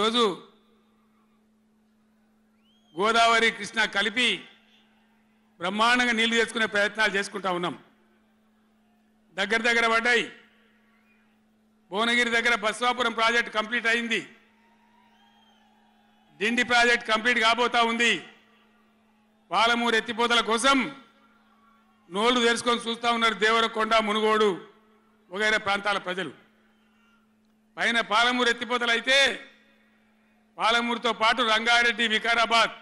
రోజు గోదావరి కృష్ణ కలిపి బ్రహ్మాండంగా నీళ్లు తెచ్చుకునే ప్రయత్నాలు చేసుకుంటా ఉన్నాం. దగ్గర పడ్డాయి. భువనగిరి దగ్గర బస్వాపురం ప్రాజెక్ట్ కంప్లీట్ అయింది. డిండి ప్రాజెక్ట్ కంప్లీట్ కాబోతా ఉంది. పాలమూరు ఎత్తిపోతల కోసం నోళ్లు తెరుచుకొని చూస్తూ ఉన్నారు దేవరకొండ, మునుగోడు వగైరా ప్రాంతాల ప్రజలు. పైన పాలమూరు ఎత్తిపోతలు అయితే పాలమూరుతో పాటు రంగారెడ్డి, వికారాబాద్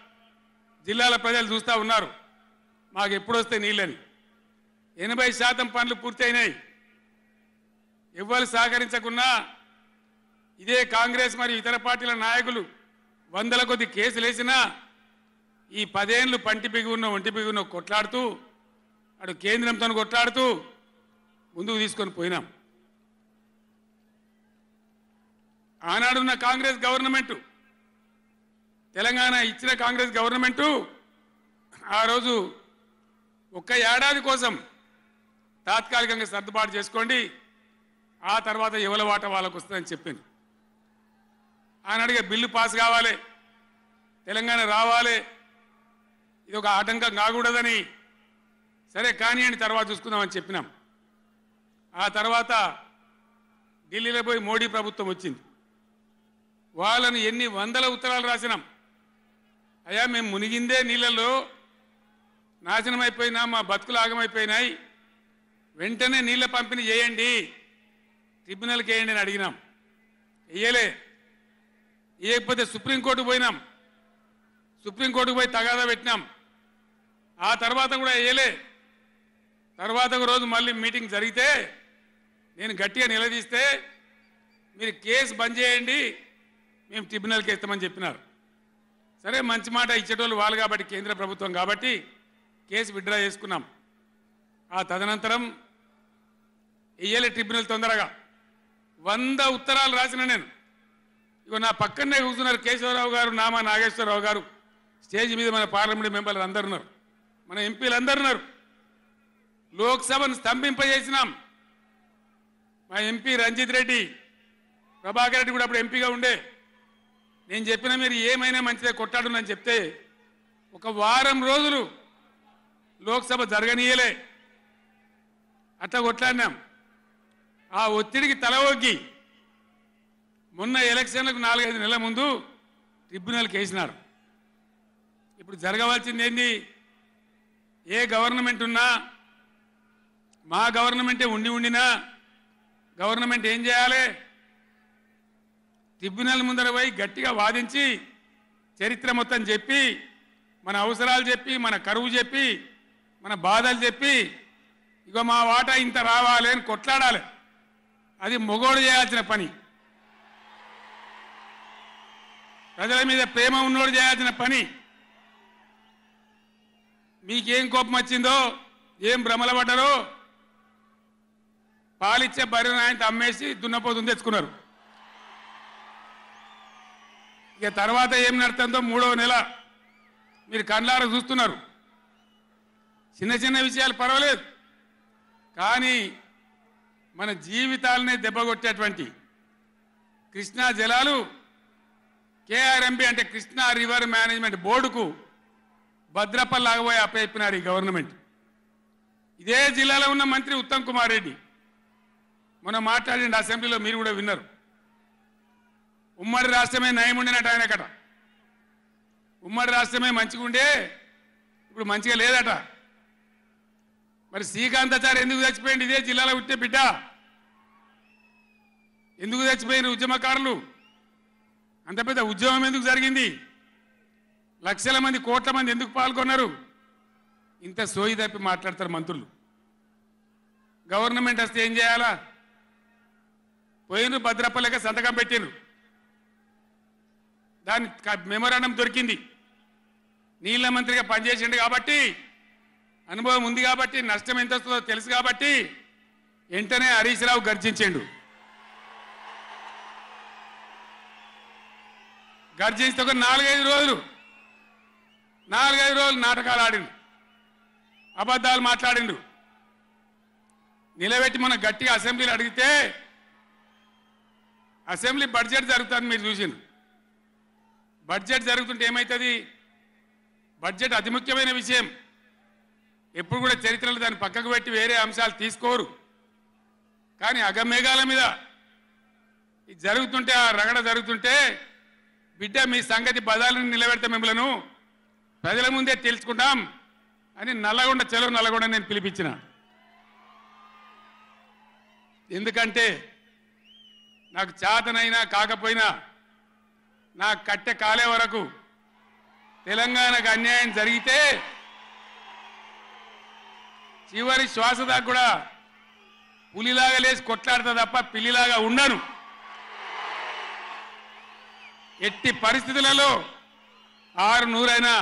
జిల్లాల ప్రజలు చూస్తూ ఉన్నారు మాకు ఎప్పుడు వస్తే నీళ్ళని. 80% పనులు పూర్తయినాయి. ఎవ్వరు సహకరించకున్నా ఇదే కాంగ్రెస్ మరియు ఇతర పార్టీల నాయకులు వందల కొద్ది కేసులు వేసినా ఈ 10 ఏళ్ళు పంటి బిగున్న ఒంటి బిగున్న కొట్లాడుతూ అటు కేంద్రంతో కొట్లాడుతూ ముందుకు తీసుకొని పోయినాం. ఆనాడున్న కాంగ్రెస్ గవర్నమెంటు, తెలంగాణ ఇచ్చిన కాంగ్రెస్ గవర్నమెంటు ఆ రోజు ఒక్క ఏడాది కోసం తాత్కాలికంగా సర్దుబాటు చేసుకోండి, ఆ తర్వాత ఎవల వాట వాళ్ళకు వస్తుందని చెప్పింది. ఆనాడుగా బిల్లు పాస్ కావాలి, తెలంగాణ రావాలి, ఇది ఒక ఆటంకం కాకూడదని సరే కానివ్వండి తర్వాత చూసుకుందామని చెప్పినాం. ఆ తర్వాత ఢిల్లీలో పోయి మోడీ ప్రభుత్వం వచ్చింది. వాళ్ళను ఎన్ని వందల ఉత్తరాలు రాసినాం. అయ్యా మేము మునిగిందే నీళ్ళల్లో నాశనం అయిపోయినా, మా బతుకులు ఆగమైపోయినాయి, వెంటనే నీళ్ళ పంపిణీ చేయండి, ట్రిబ్యునల్కి వేయండి అని అడిగినాం. వేయలే. వేయకపోతే సుప్రీంకోర్టుకు పోయినాం. సుప్రీంకోర్టుకు పోయి తగాదా పెట్టినాం. ఆ తర్వాత కూడా వేయలే. తర్వాత ఒక రోజు మళ్ళీ మీటింగ్ జరిగితే నేను గట్టిగా నిలదీస్తే మీరు కేసు బంద్ చేయండి, మేము ట్రిబ్యునల్కి వేస్తామని చెప్పినారు. సరే మంచి మాట ఇచ్చేటోళ్ళు వాళ్ళు కాబట్టి, కేంద్ర ప్రభుత్వం కాబట్టి కేసు విత్డ్రా చేసుకున్నాం. ఆ తదనంతరం వేయలే ట్రిబ్యునల్ తొందరగా. 100 ఉత్తరాలు రాసిన నేను. ఇగో నా పక్కనే కూర్చున్నారు కేశవరావు గారు, నామా నాగేశ్వరరావు గారు, స్టేజ్ మీద మన పార్లమెంట్ మెంబర్లు అందరు ఉన్నారు, మన ఎంపీలు అందరు ఉన్నారు. లోక్సభను స్తంభింపజేసినాం. మా ఎంపీ రంజిత్ రెడ్డి, ప్రభాకర్ రెడ్డి కూడా అప్పుడు ఎంపీగా ఉండే. నేను చెప్పిన మీరు ఏమైనా మంచిదే కొట్టాడునని చెప్తే ఒక వారం రోజులు లోక్సభ జరగనీయలే. అట్లా కొట్లాడినాం. ఆ ఒత్తిడికి తల ఒగ్గి మొన్న ఎలక్షన్లకు 4-5 నెలల ముందు ట్రిబ్యునల్కి వేసినారు. ఇప్పుడు జరగవలసింది ఏంది? ఏ గవర్నమెంట్ ఉన్నా, మా గవర్నమెంటే ఉండినా గవర్నమెంట్ ఏం చేయాలి? ట్రిబ్యునల్ ముందర పోయి గట్టిగా వాదించి చరిత్ర మొత్తం చెప్పి, మన అవసరాలు చెప్పి, మన కరువు చెప్పి, మన బాధలు చెప్పి, ఇక మా వాటా ఇంత రావాలి అని కొట్లాడాలి. అది మొగోడు చేయాల్సిన పని, ప్రజల మీద ప్రేమ ఉన్నోడు చేయాల్సిన పని. మీకేం కోపం వచ్చిందో, ఏం భ్రమల పడ్డారో, పాలిచ్చే బర్రెను ఆయన అమ్మేసి దున్నపోతుంది తెచ్చుకున్నారు. ఇక తర్వాత ఏం నడుతుందో 3వ నెల మీరు కళ్ళారా చూస్తున్నారు. చిన్న చిన్న విషయాలు పర్వాలేదు, కానీ మన జీవితాలనే దెబ్బకొట్టేటువంటి కృష్ణా జలాలు కేఆర్ఎంబి అంటే కృష్ణా రివర్ మేనేజ్మెంట్ బోర్డుకు భద్రపల్లాగబోయి అప్పయిపోయినారు ఈ గవర్నమెంట్. ఇదే జిల్లాలో ఉన్న మంత్రి ఉత్తమ్ కుమార్ రెడ్డి మొన్న మాట్లాడిండు అసెంబ్లీలో, మీరు కూడా విన్నారు. ఉమ్మడి రాష్ట్రమే నయం ఉండినట్టు ఆయనకట. ఉమ్మడి రాష్ట్రమే మంచిగా ఉండే, ఇప్పుడు మంచిగా లేదట. మరి శ్రీకాంతాచారి ఎందుకు చచ్చిపోయింది? ఇదే జిల్లాలో పుట్టే బిడ్డ. ఎందుకు చచ్చిపోయిన ఉద్యమకారులు? అంత పెద్ద ఉద్యమం ఎందుకు జరిగింది? లక్షల మంది, కోట్ల మంది ఎందుకు పాల్గొన్నారు? ఇంత సోయి తప్పి మాట్లాడతారు మంత్రులు. గవర్నమెంట్ వస్తే ఏం చేయాలా? పోయిన భద్రపల్లెక సంతకం పెట్టిండ్రు, దాని మెమోరాండం దొరికింది. నీళ్ల మంత్రిగా పనిచేసిండు కాబట్టి, అనుభవం ఉంది కాబట్టి, నష్టం ఎంత వస్తుందో తెలుసు కాబట్టి వెంటనే హరీష్ రావు గర్జించిండు. గర్జిస్తే ఒక 4-5 రోజులు నాటకాలు ఆడిండు, అబద్ధాలు మాట్లాడిండు. నిలబెట్టి మన గట్టిగా అసెంబ్లీలో అడిగితే అసెంబ్లీ బడ్జెట్ జరుగుతుంది మీరు చూసిండ్రు. బడ్జెట్ జరుగుతుంటే ఏమవుతుంది? బడ్జెట్ అతి ముఖ్యమైన విషయం. ఎప్పుడు కూడా చరిత్రలో దాన్ని పక్కకు పెట్టి వేరే అంశాలు తీసుకోరు. కానీ అగమేఘాల మీద ఇది జరుగుతుంటే, ఆ రగడ జరుగుతుంటే, బిడ్డ మీ సంగతి బదాలను నిలబెడతా, మిమ్మలను ప్రజల ముందే తెలుసుకుంటాం అని నల్లగొండ, చెలో నల్లగొండ నేను పిలిపించిన. ఎందుకంటే నాకు చేతనైనా కాకపోయినా నా కట్టె కాలే వరకు తెలంగాణకు అన్యాయం జరిగితే చివరి శ్వాస దాకా కూడా పులిలాగా లేచి కొట్లాడతా తప్ప పిల్లిలాగా ఉండను. ఎట్టి పరిస్థితులలో 600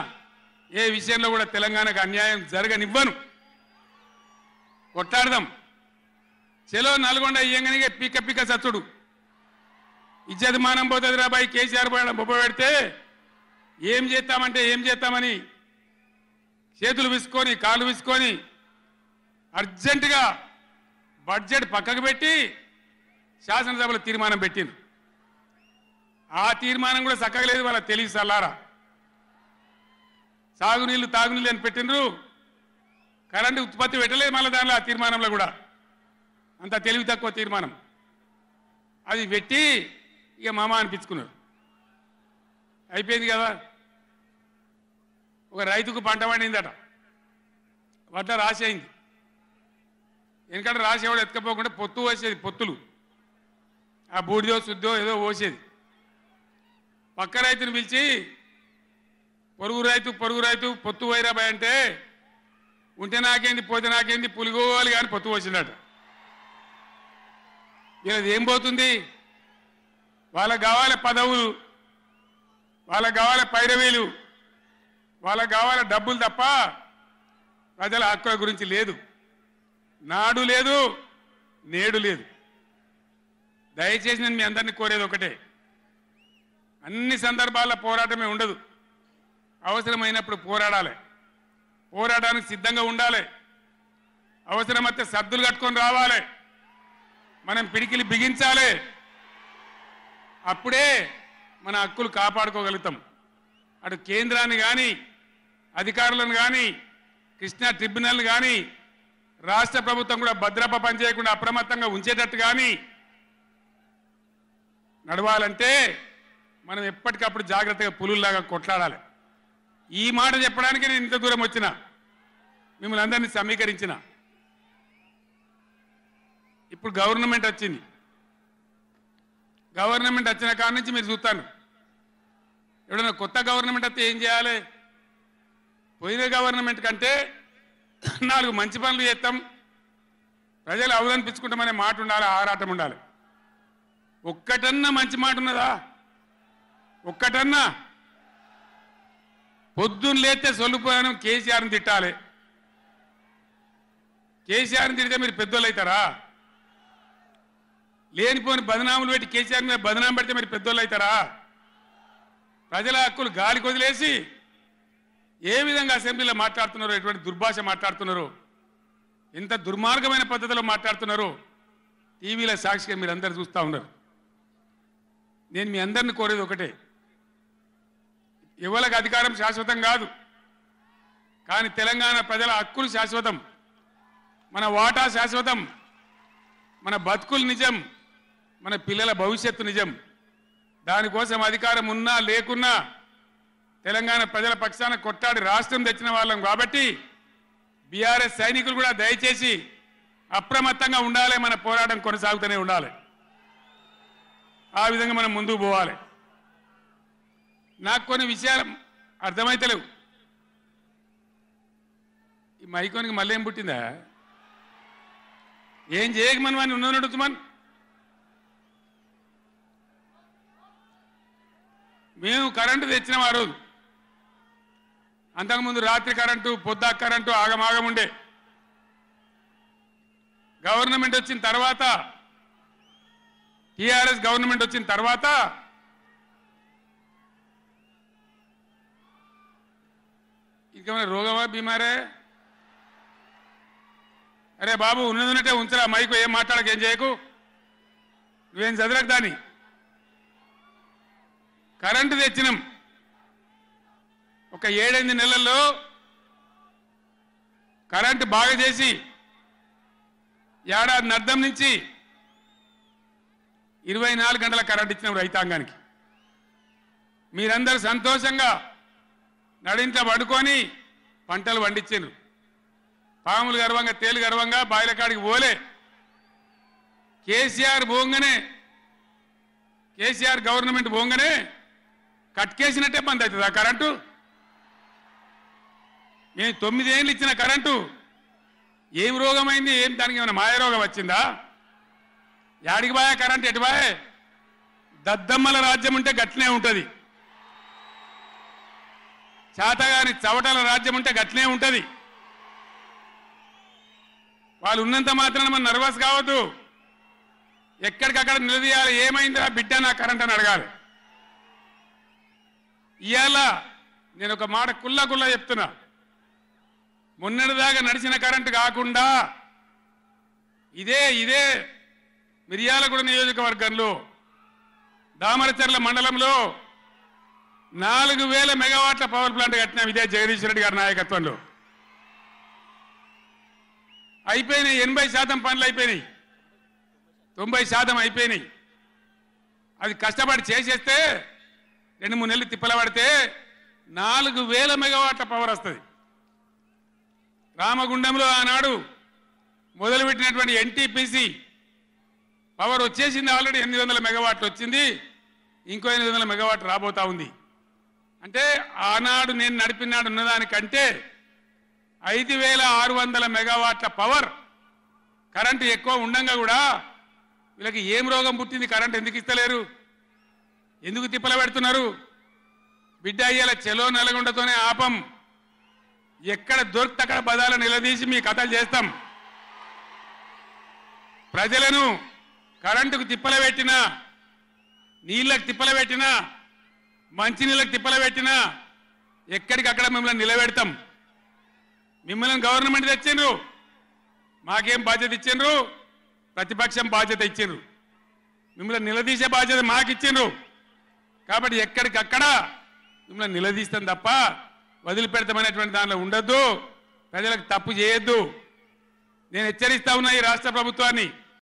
ఏ విషయంలో కూడా తెలంగాణకు అన్యాయం జరగనివ్వను. కొట్లాడదాం. చెలో నల్గొండ ఇయ్యంగానే పీక పీక సచ్చుడు. ఇజ్జత్ మానం పోతుంది రాబాయి. కేసీఆర్ బొబ్బ పెడితే ఏం చేస్తామంటే ఏం చేస్తామని చేతులు విసుకొని కాళ్ళు విసుకొని అర్జెంటుగా బడ్జెట్ పక్కకు పెట్టి శాసనసభలో తీర్మానం పెట్టింది. ఆ తీర్మానం కూడా చక్కగా లేదు. వాళ్ళ తెలివి సల్లారా. సాగునీళ్ళు తాగునీళ్ళు అని పెట్టిండ్రు. కరెంటు ఉత్పత్తి పెట్టలేదు మళ్ళీ దానిలో. ఆ తీర్మానంలో కూడా అంత తెలివి తక్కువ తీర్మానం. అది పెట్టి ఇక మామ అనిపించుకున్నారు. అయిపోయింది కదా. ఒక రైతుకు పంట పండిందట. వడ్ల రాసి అయింది. ఎందుకంటే రాసి ఎవడు ఎత్తుకపోకుండా పొత్తు పోసేది. పొత్తులు ఆ బూడిదో శుద్ధో ఏదో పోసేది. పక్క రైతుని పిలిచి పొరుగు రైతు పొత్తు వైరాబాయ్ అంటే ఉంటే నాకేంది పోతే నాకేంది పులిగోవాలి కానీ పొత్తు పోసిందట. వీళ్ళది ఏం పోతుంది? వాళ్ళకు కావాలి పదవులు, వాళ్ళకు కావాలి పైరవీలు, వాళ్ళకు కావాలి డబ్బులు తప్ప ప్రజల హక్కుల గురించి లేదు. నాడు లేదు, నేడు లేదు. దయచేసి నేను మీ అందరినీ కోరేది ఒకటే, అన్ని సందర్భాల్లో పోరాటమే ఉండదు. అవసరమైనప్పుడు పోరాడాలి. పోరాటానికి సిద్ధంగా ఉండాలి. అవసరమైతే సద్దులు కట్టుకొని రావాలి. మనం పిడికిలి బిగించాలి. అప్పుడే మన హక్కులు కాపాడుకోగలుగుతాం. అటు కేంద్రాన్ని కానీ, అధికారులను కానీ, కృష్ణా ట్రిబ్యునల్ కానీ, రాష్ట్ర ప్రభుత్వం కూడా భద్రప పనిచేయకుండా అప్రమత్తంగా ఉంచేటట్టు కానీ నడవాలంటే మనం ఎప్పటికప్పుడు జాగ్రత్తగా పులుల్లాగా కొట్లాడాలి. ఈ మాట చెప్పడానికి నేను ఇంత దూరం వచ్చిన, మిమ్మల్ని అందరినీ సమీకరించిన. ఇప్పుడు గవర్నమెంట్ వచ్చింది. గవర్నమెంట్ వచ్చిన కాడి నుంచి మీరు చూస్తాను, ఎవడన్నా కొత్త గవర్నమెంట్ వస్తే ఏం చేయాలి? పోయిన గవర్నమెంట్ కంటే 4 మంచి పనులు చేస్తాం, ప్రజలు అవదనిపించుకుంటామనే మాట ఉండాలి, ఆరాటం ఉండాలి. ఒక్కటన్నా మంచి మాట ఉన్నదా? ఒక్కటన్నా? పొద్దున్న లేస్తే సొల్లుపోయాను కేసీఆర్ని తిట్టాలి. కేసీఆర్ని తిడితే మీరు పెద్దోళ్ళు అవుతారా? లేనిపోని బదనాములు పెట్టి కేసీఆర్ మీద బదనాం పెడితే మీరు పెద్దోళ్ళు అవుతారా? ప్రజల హక్కులు గాలికి వదిలేసి ఏ విధంగా అసెంబ్లీలో మాట్లాడుతున్నారో, ఎటువంటి దుర్భాష మాట్లాడుతున్నారో, ఎంత దుర్మార్గమైన పద్ధతిలో మాట్లాడుతున్నారో టీవీలో సాక్షిగా మీరు అందరు చూస్తూ ఉన్నారు. నేను మీ అందరిని కోరేది ఒకటే, ఎవరికి అధికారం శాశ్వతం కాదు, కానీ తెలంగాణ ప్రజల హక్కులు శాశ్వతం, మన వాటా శాశ్వతం, మన బతుకులు నిజం, మన పిల్లల భవిష్యత్తు నిజం. దానికోసం అధికారం ఉన్నా లేకున్నా తెలంగాణ ప్రజల పక్షాన కొట్టాడి రాష్ట్రం తెచ్చిన వాళ్ళం కాబట్టి బీఆర్ఎస్ సైనికులు కూడా దయచేసి అప్రమత్తంగా ఉండాలి. మన పోరాటం కొనసాగుతూనే ఉండాలి. ఆ విధంగా మనం ముందుకు పోవాలి. నాకు కొన్ని విషయాలు అర్థమైతలేవు. ఈ మైకోనికి మళ్ళీ ఏం పుట్టిందా? ఏం చేయకమని వాడిని ఉన్నదడుగుతామని మేము కరెంటు తెచ్చినాం ఆ రోజు. అంతకుముందు రాత్రి కరెంటు, పొద్దు కరెంటు ఆగమాగం ఉండే. గవర్నమెంట్ వచ్చిన తర్వాత, టీఆర్ఎస్ గవర్నమెంట్ వచ్చిన తర్వాత ఇంకేమైనా రోగమా బీమారే? అరే బాబు ఉన్నదంటే ఉంచరా మైకు, ఏం మాట్లాడక ఏం చేయకు, నువ్వేం చదరకు. దాన్ని కరెంటు తెచ్చినాం. ఒక 7-8 నెలల్లో కరెంటు బాగా చేసి ఏడాది నర్ధం నుంచి 24 గంటల కరెంట్ ఇచ్చిన రైతాంగానికి మీరందరూ సంతోషంగా నడింట పడుకొని పంటలు పండించారు. పాములు గర్వంగా తేలు గర్వంగా బాయిల కాడికి పోలే. కేసీఆర్ పోగానే కేసీఆర్ గవర్నమెంట్ పోగానే కట్కేసినట్టే బంద్ అవుతుంది ఆ కరెంటు. నేను 9 ఏళ్ళు ఇచ్చిన కరెంటు ఏం రోగమైంది? ఏం దానికి ఏమైనా మాయరోగం వచ్చిందా? యాడికి బాయే కరెంట్? ఎటు బాయే? దద్దమ్మల రాజ్యం ఉంటే గట్లనే ఉంటుంది. చాతగాని చవటల రాజ్యం ఉంటే గట్లనే ఉంటుంది. వాళ్ళు ఉన్నంత మాత్రాన మనం నర్వస్ కావద్దు. ఎక్కడికక్కడ నిలదీయాలి. ఏమైందిరా బిడ్డ నా కరెంట్ అని అడగాలి. ఇవాళ నేను ఒక మాట కుల్లా చెప్తున్నా. మొన్నటిదాకా నడిచిన కరెంటు కాకుండా ఇదే మిర్యాలగూడ నియోజకవర్గంలో దామరచర్ల మండలంలో 4000 మెగావాట్ల పవర్ ప్లాంట్ కట్టినాం. ఇదే జగదీష్ రెడ్డి గారి నాయకత్వంలో అయిపోయినాయి. 80% పనులు అయిపోయినాయి. 90% అయిపోయినాయి. అది కష్టపడి చేసేస్తే 2-3 నెలలు తిప్పల పడితే 4000 మెగావాట్ల పవర్ వస్తుంది. రామగుండంలో ఆనాడు మొదలుపెట్టినటువంటి ఎన్టీపీసీ పవర్ వచ్చేసింది. ఆల్రెడీ 800 మెగావాట్లు వచ్చింది. ఇంకో 800 మెగావాట్లు రాబోతా ఉంది. అంటే ఆనాడు నేను నడిపినాడు ఉన్నదానికంటే 5600 మెగావాట్ల పవర్ కరెంటు ఎక్కువ ఉండంగా కూడా వీళ్ళకి ఏం రోగం పుట్టింది? కరెంటు ఎందుకు ఇస్తలేరు? ఎందుకు తిప్పల పెడుతున్నారు? బిడ్డ అయ్యేల చెలో నల్గొండతోనే ఆపం. ఎక్కడ దొరికితే అక్కడ బదాలు నిలదీసి మీ కథలు చేస్తాం. ప్రజలను కరెంటుకు తిప్పల పెట్టినా, నీళ్ళకు తిప్పల పెట్టినా, మంచినీళ్ళకు తిప్పల పెట్టినా ఎక్కడికక్కడ మిమ్మల్ని నిలబెడతాం. మిమ్మల్ని గవర్నమెంట్ తెచ్చిండ్రు, మాకేం బాధ్యత ఇచ్చిండ్రు? ప్రతిపక్షం బాధ్యత ఇచ్చిండ్రు. మిమ్మల్ని నిలదీసే బాధ్యత మాకు ఇచ్చిండ్రు. కాబట్టి ఎక్కడికక్కడ మిమ్మల్ని నిలదీస్తాం తప్ప వదిలిపెడతామనేటువంటి దానిలో ఉండొద్దు. ప్రజలకు తప్పు చేయొద్దు. నేను హెచ్చరిస్తా ఉన్నా ఈ రాష్ట్ర ప్రభుత్వాన్ని.